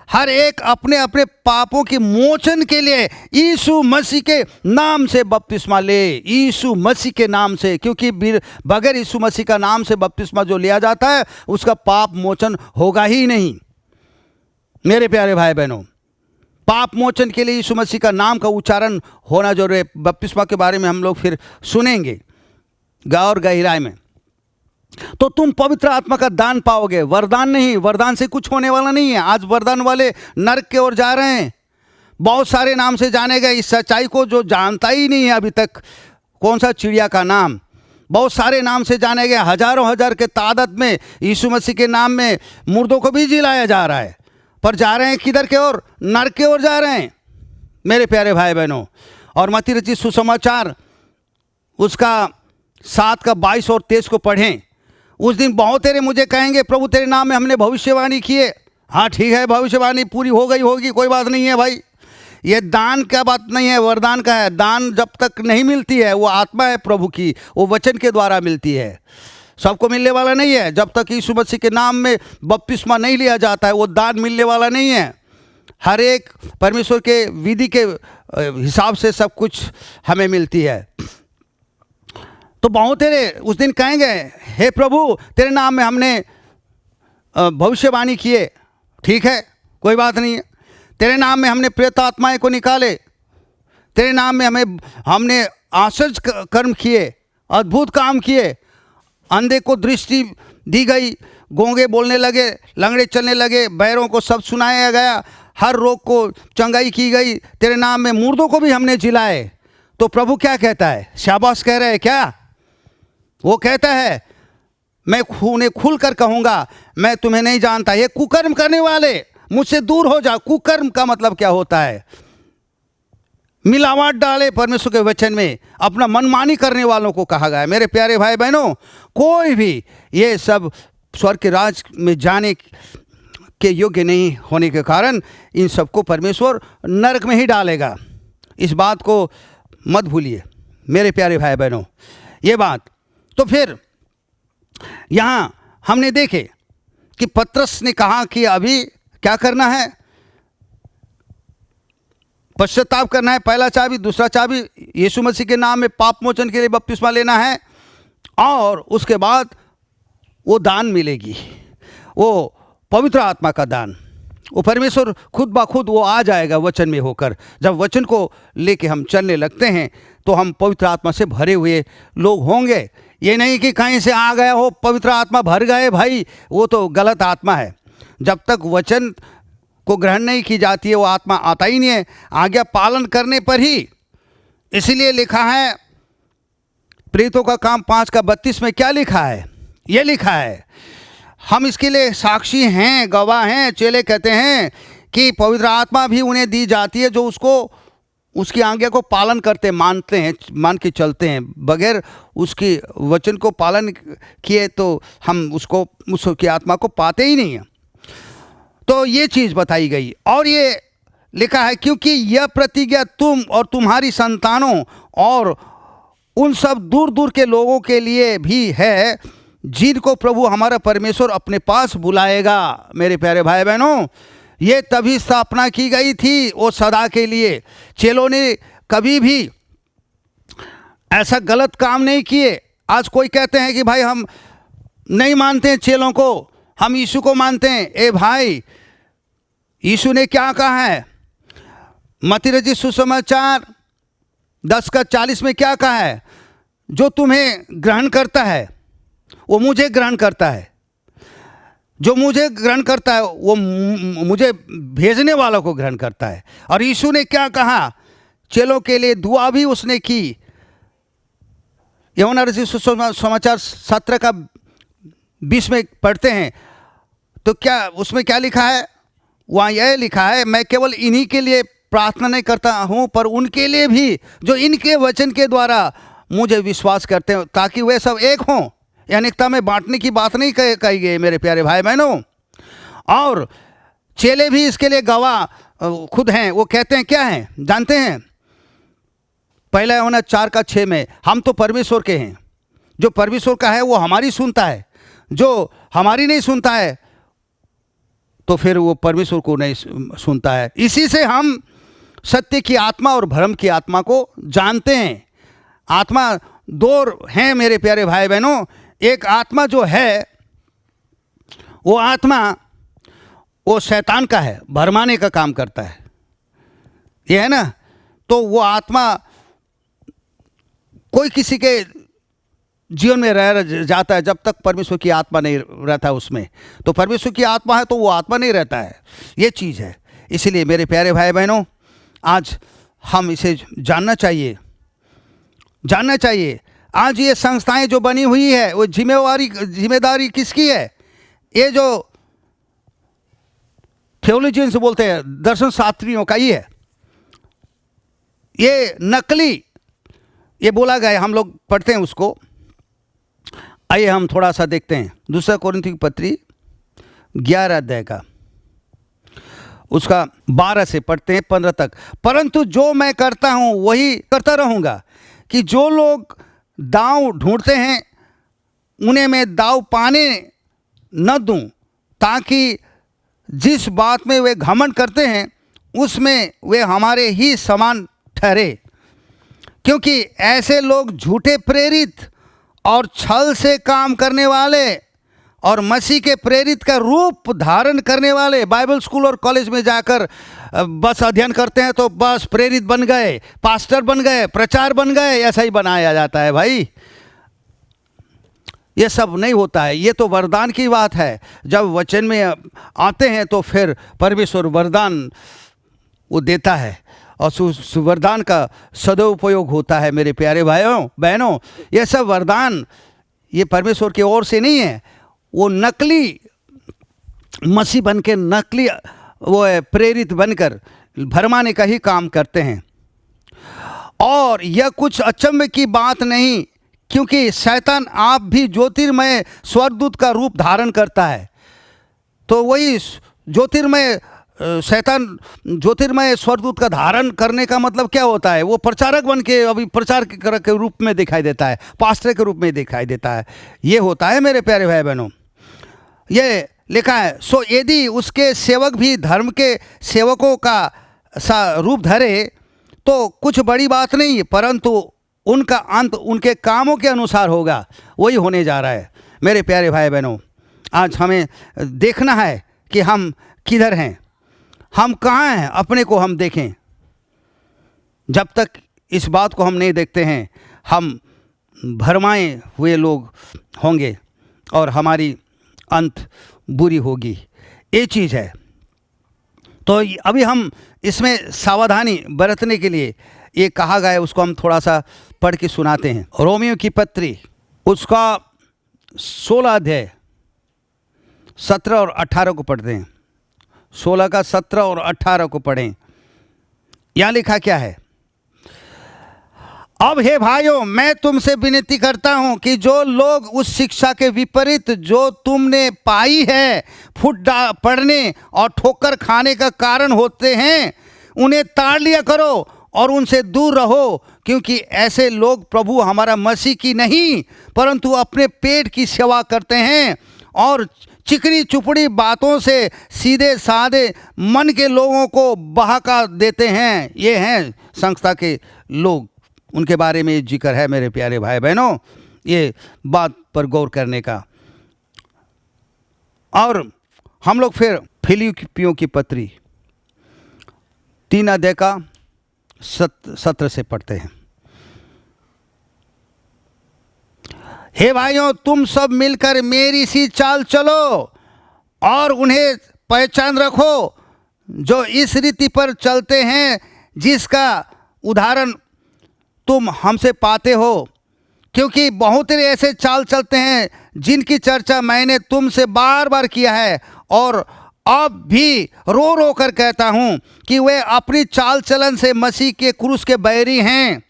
हर एक अपने अपने पापों के मोचन के लिए यीशु मसीह के नाम से बपतिस्मा ले। यीशु मसीह के नाम से, क्योंकि बगैर यीशु मसीह का नाम से बपतिस्मा जो लिया जाता है उसका पाप मोचन होगा ही नहीं। मेरे प्यारे भाई बहनों, पाप मोचन के लिए यीशु मसीह का नाम का उच्चारण होना जरूरी है। बपतिस्मा के बारे में हम लोग फिर सुनेंगे और गहराई में। तो तुम पवित्र आत्मा का दान पाओगे, वरदान नहीं। वरदान से कुछ होने वाला नहीं है। आज वरदान वाले नरक की ओर जा रहे हैं। बहुत सारे नाम से जाने गए, इस सच्चाई को जो जानता ही नहीं है अभी तक, कौन सा चिड़िया का नाम, बहुत सारे नाम से जाने गए। हजारों हजार के तादाद में यीशु मसीह के नाम में मुर्दों को भी जिलाया जा रहा है, पर जा रहे हैं किधर के ओर? नरक की ओर जा रहे हैं मेरे प्यारे भाई बहनों। और मत्ती रचित सुसमाचार उसका 7 का 22 और 23 को पढ़ें। उस दिन बहुत तेरे मुझे कहेंगे, प्रभु तेरे नाम में हमने भविष्यवाणी किए। हाँ ठीक है, भविष्यवाणी पूरी हो गई होगी, कोई बात नहीं है भाई। ये दान का बात नहीं है, वरदान का है। दान जब तक नहीं मिलती है, वो आत्मा है प्रभु की, वो वचन के द्वारा मिलती है। सबको मिलने वाला नहीं है। जब तक यीशु मसीह के नाम में बपतिस्मा नहीं लिया जाता है, वो दान मिलने वाला नहीं है। हर एक परमेश्वर के विधि के हिसाब से सब कुछ हमें मिलती है। तो बहुत तेरे उस दिन कहेंगे, हे प्रभु, तेरे नाम में हमने भविष्यवाणी किए, ठीक है, कोई बात नहीं है। तेरे नाम में हमने प्रेत आत्माएं को निकाले, तेरे नाम में हमने आश्चर्य कर्म किए, अद्भुत काम किए, अंधे को दृष्टि दी गई, गूंगे बोलने लगे, लंगड़े चलने लगे, बहरों को सब सुनाया गया, हर रोग को चंगाई की गई, तेरे नाम में मुर्दों को भी हमने जिलाए। तो प्रभु क्या कहता है? शाबाश कह रहे हैं क्या? वो कहता है, मैं उन्हें खुल कर कहूँगा, मैं तुम्हें नहीं जानता, ये कुकर्म करने वाले, मुझसे दूर हो जा। कुकर्म का मतलब क्या होता है? मिलावट डाले परमेश्वर के वचन में, अपना मनमानी करने वालों को कहा गया है। मेरे प्यारे भाई बहनों, कोई भी ये सब स्वर्ग के राज में जाने के योग्य नहीं होने के कारण इन सबको परमेश्वर नरक में ही डालेगा। इस बात को मत भूलिए मेरे प्यारे भाई बहनों, ये बात। तो फिर यहाँ हमने देखे कि पतरस ने कहा कि अभी क्या करना है? पश्चाताप करना है, पहला चाबी। दूसरा चाबी, यीशु मसीह के नाम में पाप मोचन के लिए बपतिस्मा लेना है, और उसके बाद वो दान मिलेगी, वो पवित्र आत्मा का दान। वो परमेश्वर खुद ब खुद वो आ जाएगा वचन में होकर। जब वचन को लेके हम चलने लगते हैं तो हम पवित्र आत्मा से भरे हुए लोग होंगे। ये नहीं कि कहीं से आ गया हो पवित्र आत्मा भर गए, भाई वो तो गलत आत्मा है। जब तक वचन को ग्रहण नहीं की जाती है वो आत्मा आता ही नहीं है, आज्ञा पालन करने पर ही। इसीलिए लिखा है प्रेरितों का काम 5:32 में क्या लिखा है? ये लिखा है, हम इसके लिए साक्षी हैं, गवाह हैं। चेले कहते हैं कि पवित्र आत्मा भी उन्हें दी जाती है जो उसकी आज्ञा को पालन करते, मानते हैं, मान के चलते हैं। बगैर उसकी वचन को पालन किए तो हम उसकी आत्मा को पाते ही नहीं हैं। तो ये चीज़ बताई गई, और ये लिखा है, क्योंकि यह प्रतिज्ञा तुम और तुम्हारी संतानों और उन सब दूर दूर के लोगों के लिए भी है जिनको प्रभु हमारा परमेश्वर अपने पास बुलाएगा। मेरे प्यारे भाई बहनों, ये तभी स्थापना की गई थी, वो सदा के लिए। चेलों ने कभी भी ऐसा गलत काम नहीं किए। आज कोई कहते हैं कि भाई हम नहीं मानते हैं चेलों को, हम यीशु को मानते हैं। ए भाई, यीशु ने क्या कहा है? मत्ती रचित सुसमाचार 10:40 में क्या कहा है? जो तुम्हें ग्रहण करता है वो मुझे ग्रहण करता है, जो मुझे ग्रहण करता है वो मुझे भेजने वालों को ग्रहण करता है। और यीशु ने क्या कहा? चेलों के लिए दुआ भी उसने की। यूहन्ना रचित सुसमाचार 17:20 में पढ़ते हैं तो क्या उसमें क्या लिखा है? वहाँ यह लिखा है, मैं केवल इन्हीं के लिए प्रार्थना नहीं करता हूँ, पर उनके लिए भी जो इनके वचन के द्वारा मुझे विश्वास करते हैं, ताकि वे सब एक हों। अनेकता में बांटने की बात नहीं कही गई मेरे प्यारे भाई बहनों। और चेले भी इसके लिए गवाह खुद हैं। वो कहते हैं क्या हैं जानते हैं? पहला यूहन्ना 4:6 में, हम तो परमेश्वर के हैं, जो परमेश्वर का है वो हमारी सुनता है, जो हमारी नहीं सुनता है तो फिर वो परमेश्वर को नहीं सुनता है। इसी से हम सत्य की आत्मा और भ्रम की आत्मा को जानते हैं। आत्मा दो हैं मेरे प्यारे भाई बहनों। एक आत्मा जो है वो आत्मा वो शैतान का है, भरमाने का काम करता है, ये है ना। तो वो आत्मा कोई किसी के जीवन में रह जाता है जब तक परमेश्वर की आत्मा नहीं रहता उसमें। तो परमेश्वर की आत्मा है तो वो आत्मा नहीं रहता है, ये चीज़ है। इसलिए मेरे प्यारे भाई बहनों, आज हम इसे जानना चाहिए। आज ये संस्थाएं जो बनी हुई है वो जिम्मेदारी किसकी है? ये जो थियोलॉजियंस बोलते हैं, दर्शन शास्त्रियों का ही है। ये नकली, ये बोला गया, हम लोग पढ़ते हैं उसको। आइए हम थोड़ा सा देखते हैं 2 कोरिन्थियों की पत्री 11 अध्याय का, उसका 12 से पढ़ते हैं 15 तक। परंतु जो मैं करता हूँ वही करता रहूँगा, कि जो लोग दांव ढूंढते हैं उन्हें मैं दाव पाने न दूं, ताकि जिस बात में वे घमंड करते हैं उसमें वे हमारे ही समान ठहरे। क्योंकि ऐसे लोग झूठे प्रेरित और छल से काम करने वाले और मसीह के प्रेरित का रूप धारण करने वाले, बाइबल स्कूल और कॉलेज में जाकर बस अध्ययन करते हैं तो बस प्रेरित बन गए, पास्टर बन गए, प्रचार बन गए, ऐसा ही बनाया जाता है भाई। ये सब नहीं होता है, ये तो वरदान की बात है। जब वचन में आते हैं तो फिर परमेश्वर वरदान वो देता है और उस वरदान का सदुपयोग होता है। मेरे प्यारे भाइयों बहनों, ये सब वरदान ये परमेश्वर की ओर से नहीं है, वो नकली मसीह बन के नकली वो प्रेरित बनकर भरमाने का ही काम करते हैं। और यह कुछ अचंभे की बात नहीं, क्योंकि शैतान आप भी ज्योतिर्मय स्वर्गदूत का रूप धारण करता है। तो वही ज्योतिर्मय शैतान ज्योतिर्मय स्वर्गदूत का धारण करने का मतलब क्या होता है? वो प्रचारक बन के अभी प्रचार के रूप में दिखाई देता है, पास्टर के रूप में दिखाई देता है। ये होता है मेरे प्यारे भाई बहनों। ये लिखा है, सो यदि उसके सेवक भी धर्म के सेवकों का सा रूप धरे तो कुछ बड़ी बात नहीं, परंतु उनका अंत उनके कामों के अनुसार होगा। वही होने जा रहा है मेरे प्यारे भाई बहनों। आज हमें देखना है कि हम किधर हैं, हम कहाँ हैं, अपने को हम देखें। जब तक इस बात को हम नहीं देखते हैं, हम भरमाए हुए लोग होंगे और हमारी अंत बुरी होगी। ये चीज़ है। तो अभी हम इसमें सावधानी बरतने के लिए ये कहा गया है, उसको हम थोड़ा सा पढ़ के सुनाते हैं। रोमियो की पत्री उसका 16 अध्याय 17 और 18 को पढ़ते हैं। 16 का 17 और 18 को पढ़ें। यहाँ लिखा क्या है? अब हे भाइयों, मैं तुमसे विनती करता हूं कि जो लोग उस शिक्षा के विपरीत जो तुमने पाई है फुट पड़ने और ठोकर खाने का कारण होते हैं, उन्हें ताड़ लिया करो और उनसे दूर रहो, क्योंकि ऐसे लोग प्रभु हमारा मसीह की नहीं परंतु अपने पेट की सेवा करते हैं और चिकनी चुपड़ी बातों से सीधे साधे मन के लोगों को बहका देते हैं। ये हैं संस्था के लोग, उनके बारे में जिक्र है मेरे प्यारे भाई बहनों। ये बात पर गौर करने का। और हम लोग फिर फिलिप्पियों की पत्री 3 अध्याय का 17 से पढ़ते हैं। हे भाइयों, तुम सब मिलकर मेरी सी चाल चलो और उन्हें पहचान रखो जो इस रीति पर चलते हैं जिसका उदाहरण तुम हमसे पाते हो। क्योंकि बहुत ही ऐसे चाल चलते हैं जिनकी चर्चा मैंने तुमसे बार बार किया है और अब भी रो रो कर कहता हूँ कि वे अपनी चाल चलन से मसीह के क्रूस के बैरी हैं।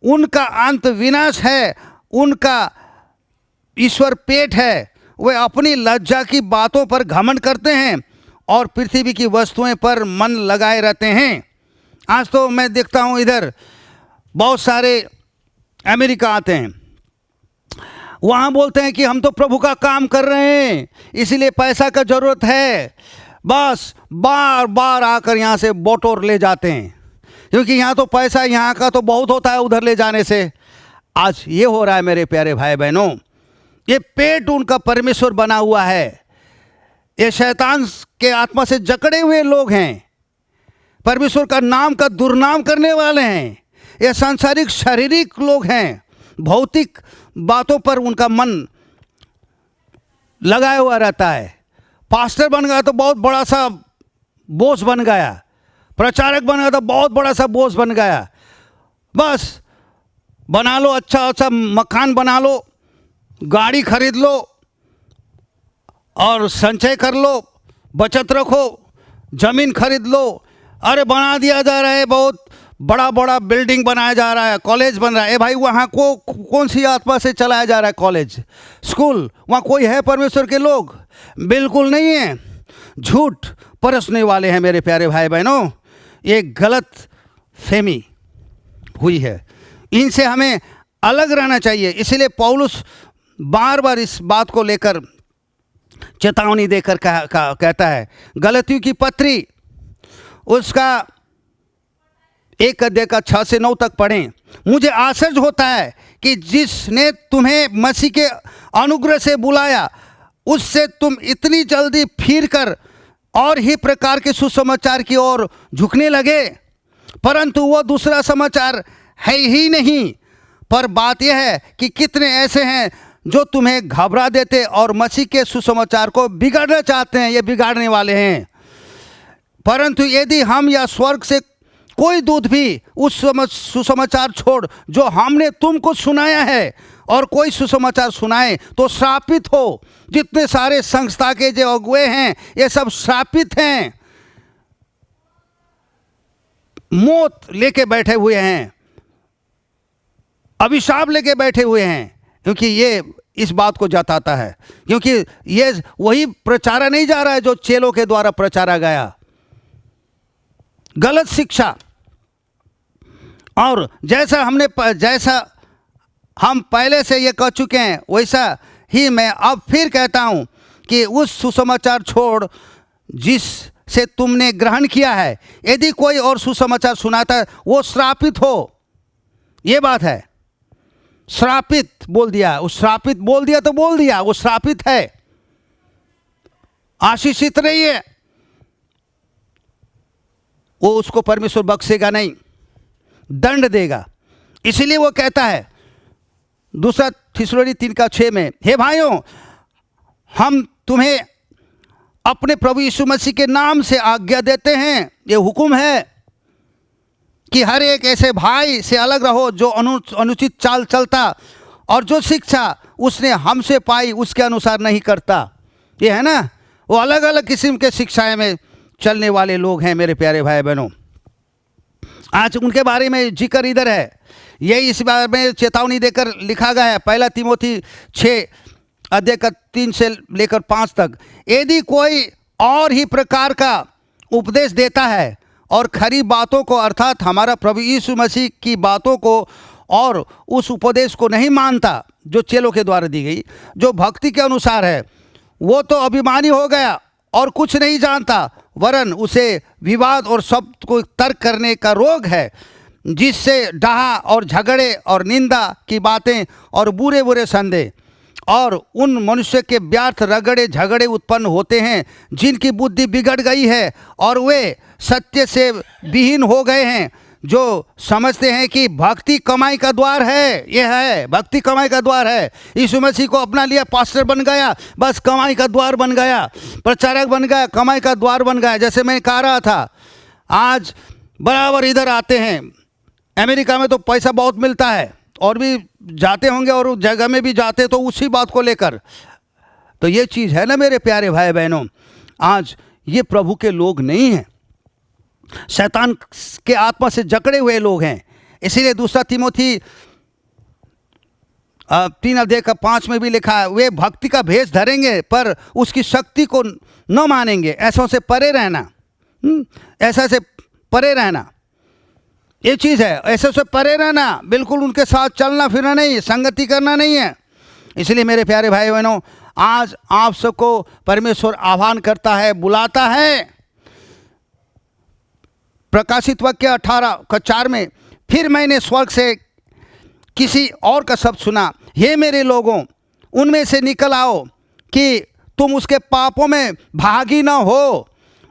उनका अंत विनाश है, उनका ईश्वर पेट है। वे अपनी लज्जा की बातों पर घमंड करते हैं और पृथ्वी की वस्तुएं पर मन लगाए रहते हैं। आज तो मैं देखता हूँ इधर बहुत सारे अमेरिका आते हैं, वहाँ बोलते हैं कि हम तो प्रभु का काम कर रहे हैं, इसीलिए पैसा का ज़रूरत है। बस बार बार आकर यहाँ से बोटोर ले जाते हैं, क्योंकि यहाँ तो पैसा यहाँ का तो बहुत होता है उधर ले जाने से। आज ये हो रहा है मेरे प्यारे भाई बहनों। ये पेट उनका परमेश्वर बना हुआ है। ये शैतान के आत्मा से जकड़े हुए लोग हैं, परमेश्वर का नाम का दुर्नाम करने वाले हैं। ये सांसारिक शारीरिक लोग हैं, भौतिक बातों पर उनका मन लगाया हुआ रहता है। पास्टर बन गया तो बहुत बड़ा सा बोझ बन गया, प्रचारक बन गया तो बहुत बड़ा सा बोझ बन गया। बस बना लो, अच्छा अच्छा मकान बना लो, गाड़ी खरीद लो और संचय कर लो, बचत रखो, जमीन खरीद लो। अरे बना दिया जा रहा है, बहुत बड़ा बड़ा बिल्डिंग बनाया जा रहा है, कॉलेज बन रहा है। भाई वहाँ को कौन सी आत्मा से चलाया जा रहा है कॉलेज स्कूल? वहाँ कोई है परमेश्वर के लोग? बिल्कुल नहीं है। झूठ परसने वाले हैं मेरे प्यारे भाई बहनों। ये गलत फहमी हुई है, इनसे हमें अलग रहना चाहिए। इसलिए पौलुस बार बार इस बात को लेकर चेतावनी देकर कहता है। गलतियों की पत्री उसका 1 अध्याय का 6 से 9 तक पढ़ें। मुझे आश्चर्य होता है कि जिसने तुम्हें मसीह के अनुग्रह से बुलाया उससे तुम इतनी जल्दी फिर कर और ही प्रकार के सुसमाचार की ओर झुकने लगे, परंतु वो दूसरा समाचार है ही नहीं। पर बात यह है कि कितने ऐसे हैं जो तुम्हें घबरा देते और मसीह के सुसमाचार को बिगाड़ना चाहते हैं, ये बिगाड़ने वाले हैं। परंतु यदि हम या स्वर्ग से कोई दूत भी उस सुसमाचार छोड़ जो हमने तुमको सुनाया है और कोई सुसमाचार सुनाए तो श्रापित हो। जितने सारे संस्था के जो अगुए हैं ये सब श्रापित हैं, मौत लेके बैठे हुए हैं, अभिशाप लेके बैठे हुए हैं, क्योंकि ये इस बात को जताता है। क्योंकि ये वही प्रचारा नहीं जा रहा है जो चेलों के द्वारा प्रचारा गया, गलत शिक्षा। और जैसा हम पहले से ये कह चुके हैं वैसा ही मैं अब फिर कहता हूँ कि उस सुसमाचार छोड़ जिससे तुमने ग्रहण किया है, यदि कोई और सुसमाचार सुनाता है वो श्रापित हो। ये बात है, श्रापित बोल दिया, वो श्रापित बोल दिया तो बोल दिया, वो श्रापित है, आशीषित नहीं है, वो उसको परमेश्वर बख्शेगा नहीं, दंड देगा। इसीलिए वो कहता है 2 थिस्सलुनीकि 3:6 में, हे भाइयों, हम तुम्हें अपने प्रभु यीशु मसीह के नाम से आज्ञा देते हैं, ये हुक्म है कि हर एक ऐसे भाई से अलग रहो जो अनुचित चाल चलता और जो शिक्षा उसने हमसे पाई उसके अनुसार नहीं करता। ये है ना, वो अलग अलग किस्म के शिक्षाएं में चलने वाले लोग हैं मेरे प्यारे भाई बहनों। आज उनके बारे में जिक्र इधर है, यही इस बारे में चेतावनी देकर लिखा गया है 1 तीमुथी 6 अध्याय का 3 से लेकर 5 तक। यदि कोई और ही प्रकार का उपदेश देता है और खरी बातों को अर्थात हमारा प्रभु यीशु मसीह की बातों को और उस उपदेश को नहीं मानता जो चेलों के द्वारा दी गई, जो भक्ति के अनुसार है, वो तो अभिमानी हो गया और कुछ नहीं जानता, वरन उसे विवाद और शब्द को तर्क करने का रोग है, जिससे डाहा और झगड़े और निंदा की बातें और बुरे बुरे संदेह और उन मनुष्य के व्यर्थ रगड़े झगड़े उत्पन्न होते हैं जिनकी बुद्धि बिगड़ गई है और वे सत्य से विहीन हो गए हैं, जो समझते हैं कि भक्ति कमाई का द्वार है। यह है, भक्ति कमाई का द्वार है। यीशु मसीह को अपना लिया, पास्टर बन गया, बस कमाई का द्वार बन गया, प्रचारक बन गया, कमाई का द्वार बन गया। जैसे मैं कह रहा था, आज बराबर इधर आते हैं, अमेरिका में तो पैसा बहुत मिलता है और भी जाते होंगे और उस जगह में भी जाते तो उसी बात को लेकर। तो ये चीज़ है ना मेरे प्यारे भाई बहनों, आज ये प्रभु के लोग नहीं हैं, शैतान के आत्मा से जकड़े हुए लोग हैं। इसीलिए 2 तीमुथी 3 अध्याय का 5 में भी लिखा है, वे भक्ति का भेष धरेंगे पर उसकी शक्ति को न मानेंगे। ऐसों से परे रहना, ऐसा से परे रहना, ये चीज़ है। ऐसे से परे रहना, बिल्कुल उनके साथ चलना फिरना नहीं, संगति करना नहीं है। इसलिए मेरे प्यारे भाई बहनों, आज आप सबको परमेश्वर आह्वान करता है, बुलाता है। प्रकाशित वाक्य 18:4 में, फिर मैंने स्वर्ग से किसी और का शब्द सुना, हे मेरे लोगों, उनमें से निकल आओ कि तुम उसके पापों में भागी न हो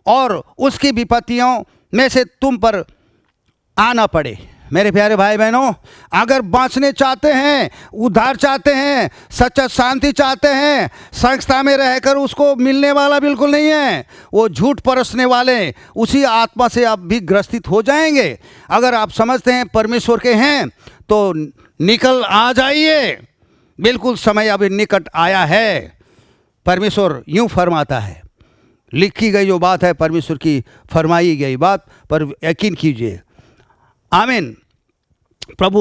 और उसकी विपत्तियों में से तुम पर आना पड़े। मेरे प्यारे भाई बहनों, अगर बाँचने चाहते हैं, उद्धार चाहते हैं, सच्चा शांति चाहते हैं, संस्था में रहकर उसको मिलने वाला बिल्कुल नहीं है, वो झूठ परसने वाले उसी आत्मा से आप भी ग्रसित हो जाएंगे। अगर आप समझते हैं परमेश्वर के हैं तो निकल आ जाइए, बिल्कुल समय अभी निकट आया है। परमेश्वर यूँ फरमाता है, लिखी गई जो बात है परमेश्वर की फरमाई गई बात पर यकीन कीजिए। आमीन। प्रभु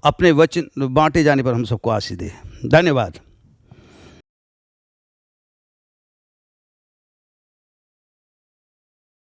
अपने वचन बांटे जाने पर हम सबको आशीष दे। धन्यवाद।